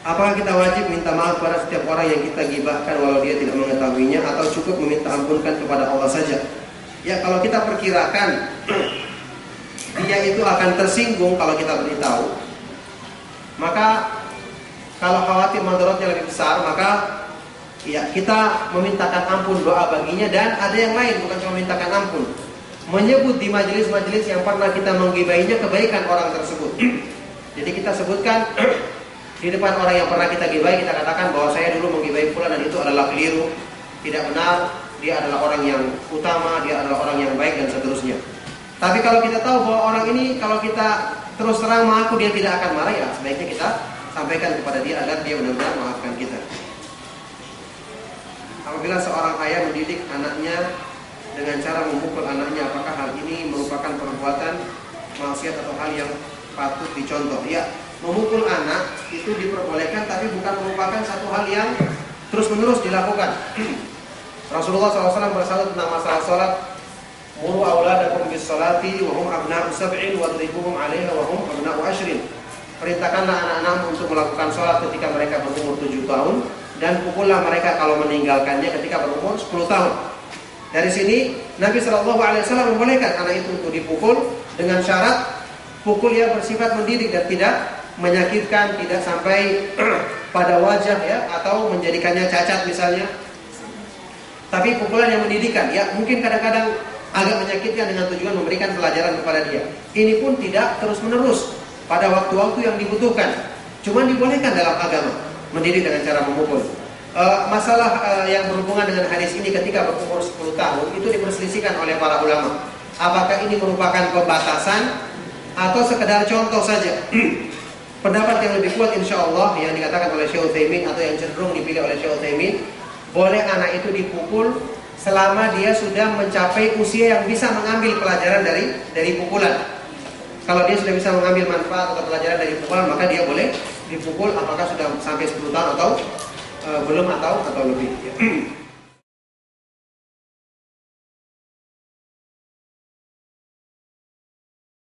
Apakah kita wajib minta maaf pada setiap orang yang kita gibahkan walau dia tidak mengetahuinya, atau cukup meminta ampunkan kepada Allah saja? Ya, kalau kita perkirakan dia itu akan tersinggung kalau kita beritahu, maka kalau khawatir mandorotnya lebih besar, maka ya kita memintakan ampun, doa baginya. Dan ada yang lain, bukan cuma memintakan ampun, menyebut di majelis-majelis yang pernah kita menggibahinya kebaikan orang tersebut. Jadi kita sebutkan di depan orang yang pernah kita gibahi, kita katakan bahwa saya dulu menggibahi fulan dan itu adalah keliru, tidak benar, dia adalah orang yang utama, dia adalah orang yang baik, dan seterusnya. Tapi kalau kita tahu bahwa orang ini, kalau kita terus terang mengaku dia tidak akan marah, ya sebaiknya kita sampaikan kepada dia agar dia benar-benar maafkan kita. Apabila seorang ayah mendidik anaknya dengan cara memukul anaknya, apakah hal ini merupakan perbuatan maksiat atau hal yang patut dicontoh? Ya, memukul anak itu diperbolehkan, tapi bukan merupakan satu hal yang terus-menerus dilakukan. Rasulullah SAW bersabda tentang masalah salat, "Muru auladakum bis salati wa hum abna'u sab'in wadribuhum 'alaiha wa hum abna'u 'ashrin." Perintahkanlah anak-anakmu untuk melakukan salat ketika mereka berumur 7 tahun, dan pukullah mereka kalau meninggalkannya ketika berumur 10 tahun. Dari sini Nabi SAW membolehkan anak itu untuk dipukul dengan syarat pukul yang bersifat mendidik dan tidak menyakitkan, tidak sampai pada wajah ya, atau menjadikannya cacat misalnya. Tapi pukulan yang mendidikan, ya mungkin kadang-kadang agak menyakitkan dengan tujuan memberikan pelajaran kepada dia. Ini pun tidak terus-menerus, pada waktu-waktu yang dibutuhkan. Cuma dibolehkan dalam agama mendidik dengan cara memukul. Masalah yang berhubungan dengan hadis ini ketika berumur 10 tahun itu diperselisihkan oleh para ulama. Apakah ini merupakan pembatasan atau sekedar contoh saja? Pendapat yang lebih kuat insya Allah yang dikatakan oleh Syekh Utsaimin, atau yang cenderung dipilih oleh Syekh Utsaimin, boleh anak itu dipukul selama dia sudah mencapai usia yang bisa mengambil pelajaran dari pukulan. Kalau dia sudah bisa mengambil manfaat atau pelajaran dari pukulan, maka dia boleh dipukul, apakah sudah sampai 10 tahun atau belum atau lebih.